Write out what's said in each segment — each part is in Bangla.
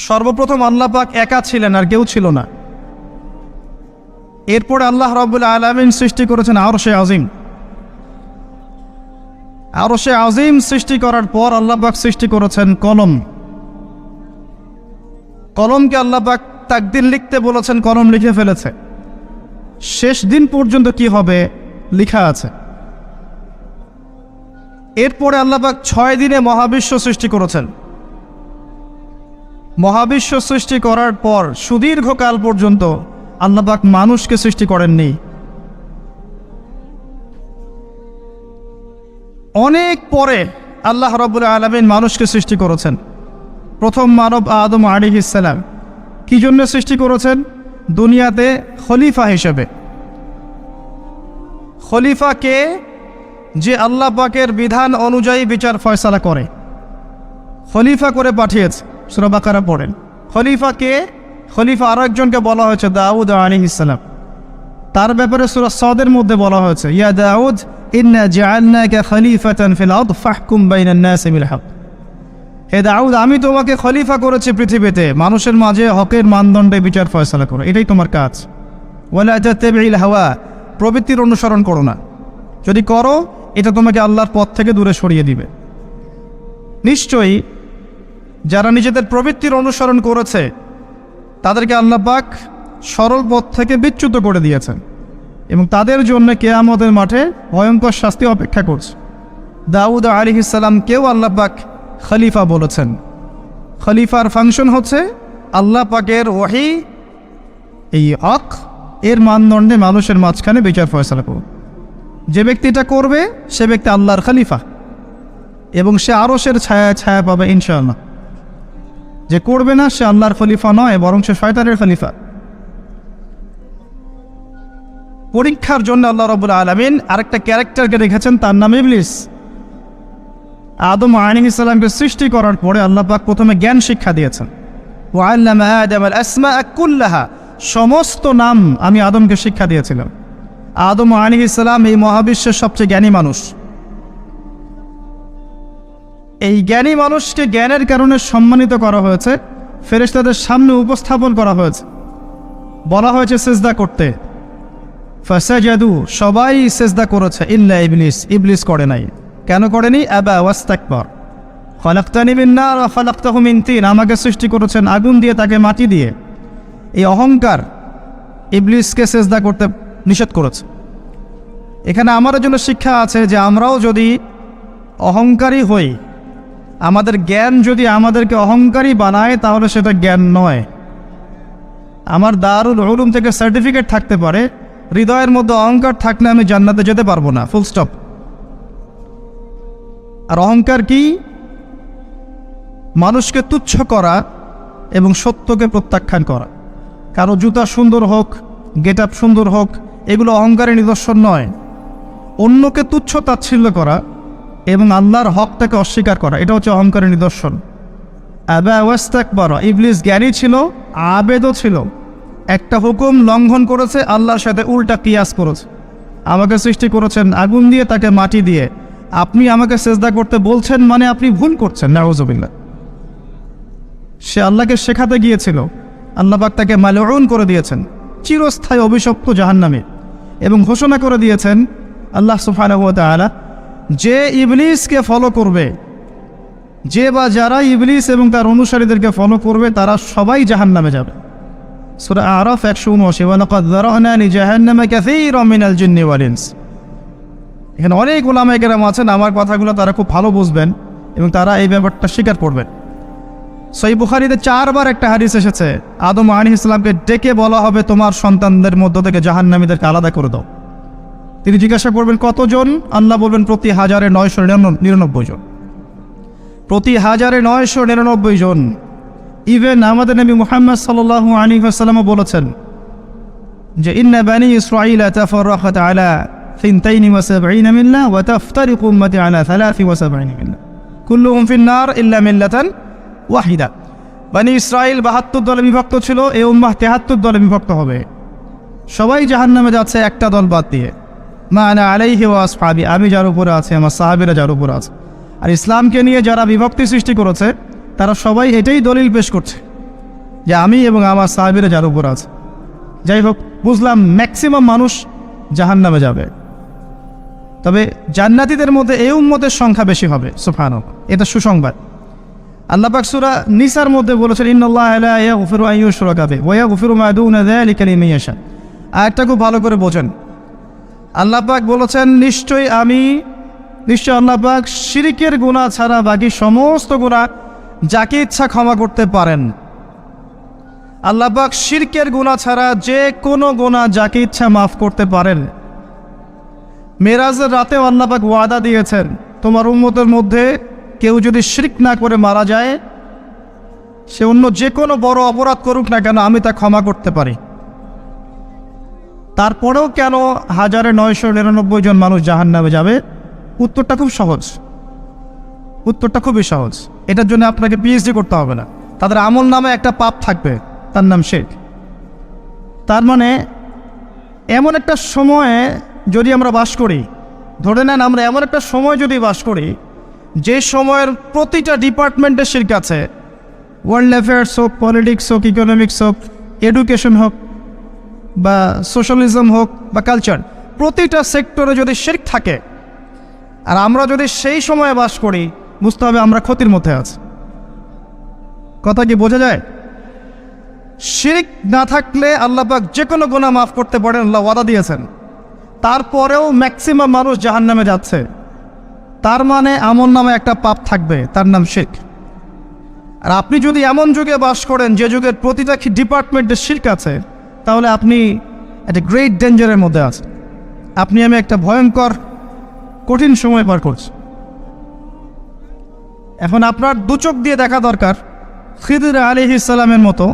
সর্বপ্রথম আল্লাহ পাক একা ছিলেন, আর কেউ ছিল না। এরপরে আল্লাহ রাব্বুল আলামিন সৃষ্টি করেছেন আরশে আজিম। আরশে আজিম সৃষ্টি করার পর আল্লাহ পাক সৃষ্টি করেছেন কলম। কলমকে আল্লাহ পাক তাকদির লিখতে বলেছেন, কলম লিখে ফেলেছে। শেষ দিন পর্যন্ত কি হবে লেখা আছে। এরপরে আল্লাহ পাক 6 দিনে মহাবিশ্ব সৃষ্টি করেছেন। মহাবিশ্ব সৃষ্টি করার পর সুদীর্ঘকাল পর্যন্ত আল্লাহ পাক মানুষকে সৃষ্টি করেননি। অনেক পরে আল্লাহ রাব্বুল আলামিন মানুষকে সৃষ্টি করেছেন। প্রথম মানব আদম আলাইহিস সালাম কি জন্য সৃষ্টি করেছেন? দুনিয়াতে খলিফা হিসেবে। খলিফাকে যে আল্লাহ পাকের বিধান অনুযায়ী বিচার ফয়সালা করে, খলিফা করে পাঠিয়েছে। সূরা বাকারা পড়েন। খলিফাকে, খলিফা আরো একজনকে বলা হয়েছে দাউদ আলাইহিস সালাম। তার ব্যাপারে সূরা সাদের মধ্যে বলা হয়েছে, ইয়া দাউদ ইন্না জাআলনাকা খলিফাতান ফিল আরদ ফাহকুম বাইনান নাসি বিল হক। হে দাউদ, আমি তোমাকে খলিফা করেছি পৃথিবীতে, মানুষের মাঝে হকের মানদণ্ডে বিচার ফয়সালা করো, এটাই তোমার কাজ। ওয়ালা তাতাবিল হাওয়া, প্রবৃত্তির অনুসরণ করো না। যদি করো এটা তোমাকে আল্লাহর পথ থেকে দূরে সরিয়ে দিবে। নিশ্চয়ই যারা নিজেদের প্রবৃত্তির অনুসরণ করেছে তাদেরকে আল্লাহ পাক সরল পথ থেকে বিচ্যুত করে দিয়েছেন এবং তাদের জন্য কিয়ামতের মাঠে ভয়ঙ্কর শাস্তি অপেক্ষা করছে। দাউদ আলাইহিস সালামকেও আল্লাহ পাক খলিফা বলেছেন। খলিফার ফাংশন হচ্ছে আল্লাহ পাকের ওহী, এই হক এর মানদণ্ডে মানুষের মাঝখানে বিচার ফয়সালা করবে। যে ব্যক্তি এটা করবে সে ব্যক্তি আল্লাহর খলিফা এবং সে আরশের ছায়া পাবে ইনশাআল্লাহ। যে করবে না সে আল্লাহর খলিফা নয়, বরং সে শয়তানের খলিফা। পরীক্ষার জন্য আল্লাহ রাব্বুল আলামিন আরেকটা ক্যারেক্টারকে রেখেছেন, তার নাম ইবলিস। আদম আলাইহিস সালামকে সৃষ্টি করার পরে আল্লাহ পাক প্রথমে জ্ঞান শিক্ষা দিয়েছেন। ওয়া আল্লামা আদামাল আসমাআ কুল্লাহা, সমস্ত নাম আমি আদমকে শিক্ষা দিয়েছিলাম। আদম আলাইহিস সালাম এই মহাবিশ্বের সবচেয়ে জ্ঞানী মানুষ। এই জ্ঞানী মানুষকে জ্ঞানের কারণে সম্মানিত করা হয়েছে, ফেরেশতাদের সামনে উপস্থাপন করা হয়েছে, বলা হয়েছে সিজদা করতে। ফাসাজাদু, সবাই সিজদা করেছে, ইল্লা ইবলিস, ইবলিস করে নাই। কেন করেনি? আবা ওয়াস্তাকবার। খলাকতানি মিন নার ওয়া খলাকতাহু মিন তিন, আমাকে সৃষ্টি করেছেন আগুন দিয়ে, তাকে মাটি দিয়ে। এই অহংকার ইবলিসকে সিজদা করতে নিষেধ করেছে। এখানে আমাদের জন্য শিক্ষা আছে যে আমরাও যদি অহংকারী হই, আমাদের জ্ঞান যদি আমাদেরকে অহংকারী বানায়, তাহলে সেটা জ্ঞান নয়। আমার দারুল উলুম থেকে সার্টিফিকেট থাকতে পারে, হৃদয়ের মধ্যে অহংকার থাকলে আমি জান্নাতে যেতে পারবো না, ফুল স্টপ। আর অহংকার কি? মানুষকে তুচ্ছ করা এবং সত্যকে প্রত্যাখ্যান করা। কারো জুতা সুন্দর হোক, গেট আপ সুন্দর হোক, এগুলো অহংকারের নিদর্শন নয়। অন্যকে তুচ্ছ তাচ্ছিল্য করা এবং আল্লাহর হকটাকে অস্বীকার করা, এটা হচ্ছে অহংকারের নিদর্শন। আবা ওয়াস্তাকবার, ইবলিস জ্ঞানী ছিল, আবেদও ছিল। একটা হুকুম লঙ্ঘন করেছে, আল্লাহর সাথে উল্টা কিয়াস করেছে। আমাকে সৃষ্টি করেছেন আগুন দিয়ে, তাকে মাটি দিয়ে, আপনি আমাকে সেজদা করতে বলছেন মানে আপনি ভুল করছেন, নাউযুবিল্লাহ। সে আল্লাহকে শেখাতে গিয়েছিল, আল্লাহ পাক তাকে মালউন করে দিয়েছেন, চিরস্থায়ী অভিশপ্ত জাহান্নামে, এবং ঘোষণা করে দিয়েছেন আল্লাহ সুবহানাহু ওয়া তাআলা, যে ইবলিসকে ফলো করবে, যে বা যারা ইবলিস এবং তার অনুসারীদেরকে ফলো করবে, তারা সবাই জাহান্নামে যাবে। সূরা আরাফ 179, ওয়া লাকাদ যারানা লিজাহান্নামা কাসীরাম মিনাল জিন্নি ওয়াল ইনস। এখানে অনেক উলামায়ে কেরাম আছেন, আমার কথাগুলো তারা খুব ভালো বুঝবেন এবং তারা এই ব্যাপারটা স্বীকার করবেন। সহিহ বুখারীতে 4 বার একটা হাদিস এসেছে, আদম আলাইহিস সালামকে ডেকে বলা হবে, তোমার সন্তানদের মধ্য থেকে জাহান্নামীদেরকে আলাদা করে দাও। তিনি জিজ্ঞাসা করবেন কতজন? আল্লাহ বলবেন প্রতি 1999 জন। প্রতি 1999 জন। ইভেন আমাদের নবী মুহাম্মদ সাল্লাল্লাহু আলাইহি ওয়াসাল্লাম বলেছেন যে ইন্না বানি ইসরাঈলা তাফাররাকাত আলা 72 মিল্লা ওয়া তাফতারিকু উম্মতি আলা 73 মিল্লা কুল্লুহুম ফিন নার ইল্লা মিল্লাতান ওয়াহিদা। বানি ইসরাঈল 72 দলে বিভক্ত ছিল, এই উম্মাহ 73 দলে বিভক্ত হবে। সবাই জাহান্নামে যাচ্ছে একটা দল বাদ দিয়ে। মা আনা আলাইহি ওয়া আসহাবি, আমি যার উপরে আছি, আমার সাহাবীরা যার উপরে আছে। আর ইসলামকে নিয়ে যারা বিভক্তি সৃষ্টি করেছে তারা সবাই এটাই দলিল পেশ করছে যে আমি এবং আমার সাহাবীরা যার উপর আছে। যাই হোক, বুঝলাম ম্যাক্সিমাম মানুষ জাহান্নামে যাবে, তবে জান্নাতীদের মধ্যে এই উম্মতের সংখ্যা বেশি হবে। সুবহানাল্লাহ, এটা সুসংবাদ। আল্লাহ পাক সূরা নিসার মধ্যে বলেছেন, ইন্নাল্লাহা লা ইয়াগফিরু আন ইউশরাকা বিহি ওয়া ইয়াগফিরু মা দুনা যালিকা লিমান ইয়াশা। আয়াতটা খুব ভালো করে বোঝেন। আল্লাহ পাক বলেছেন, নিশ্চয় আল্লাহ পাক শিরকের গুনাহ ছাড়া বাকি সমস্ত গুনাহ যাকে ইচ্ছা ক্ষমা করতে পারেন। আল্লাহ পাক শিরকের গুনাহ ছাড়া যে কোনো গুনাহ যাকে ইচ্ছা মাফ করতে পারেন। মেরাজের রাতেও আল্লাহ পাক ওয়াদা দিয়েছেন, তোমার উম্মতের মধ্যে কেউ যদি শিরক না করে মারা যায়, সে অন্য যে কোনো বড় অপরাধ করুক না কেন, আমি তা ক্ষমা করতে পারি। তারপরেও কেন 1999 জন মানুষ জাহান্নামে যাবে? উত্তরটা খুব সহজ, উত্তরটা খুবই সহজ। এটার জন্য আপনাকে পিএইচডি করতে হবে না। তাদের আমল নামে একটা পাপ থাকবে, তার নাম শিরক। তার মানে এমন একটা সময়ে যদি আমরা বাস করি, ধরে নেন আমরা এমন একটা সময় যদি বাস করি যে সময়ের প্রতিটা ডিপার্টমেন্টের শিরক আছে, ওয়ার্ল্ড অ্যাফেয়ার্স হোক, পলিটিক্স হোক, ইকোনমিক্স হোক, এডুকেশন হোক, বা সোশ্যালিজম হোক বা কালচার, প্রতিটা সেক্টরে যদি শিরক থাকে, আর আমরা যদি সেই সময়ে বাস করি, বুঝতে হবে আমরা ক্ষতির মধ্যে আছি। কথা কি বোঝা যায়? শিরক না থাকলে আল্লাহ পাক যে কোনো গুনাহ মাফ করতে পারেন, আল্লাহ ওয়াদা দিয়েছেন। তারপরেও ম্যাক্সিমাম মানুষ জাহান্নামে যাচ্ছে, তার মানে আমল নামে একটা পাপ থাকবে, তার নাম শিরক। আর আপনি যদি এমন যুগে বাস করেন যে যুগের প্রতিটা ডিপার্টমেন্টের শিরক আছে, তাহলে আপনি একটা গ্রেট ডেঞ্জারের মধ্যে আছেন। আপনি আমি একটা ভয়ঙ্কর কঠিন সময় পার করছি। এখন আপনার দু চোখ দিয়ে দেখা দরকার খিদর আলাইহিস সালামের মতো,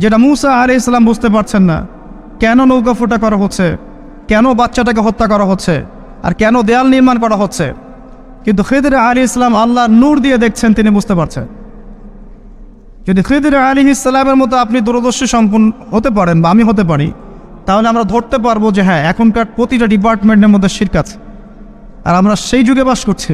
যেটা মুসা আলাইহিস সালাম বুঝতে পারছেন না, কেন নৌকা ফুটা করা হচ্ছে, কেন বাচ্চাটাকে হত্যা করা হচ্ছে, আর কেন দেয়াল নির্মাণ করা হচ্ছে। কিন্তু খিদর আলাইহিস সালাম আল্লাহর নূর দিয়ে দেখছেন, তিনি বুঝতে পারছেন। যদি খিদর আলাইহিস সালামের মতো আপনি দূরদর্শী সম্পন্ন হতে পারেন বা আমি হতে পারি, তাহলে আমরা ধরতে পারবো যে হ্যাঁ, এখনকার প্রতিটা ডিপার্টমেন্টের মধ্যে শিরক আছে, আর আমরা সেই যুগে বাস করছি।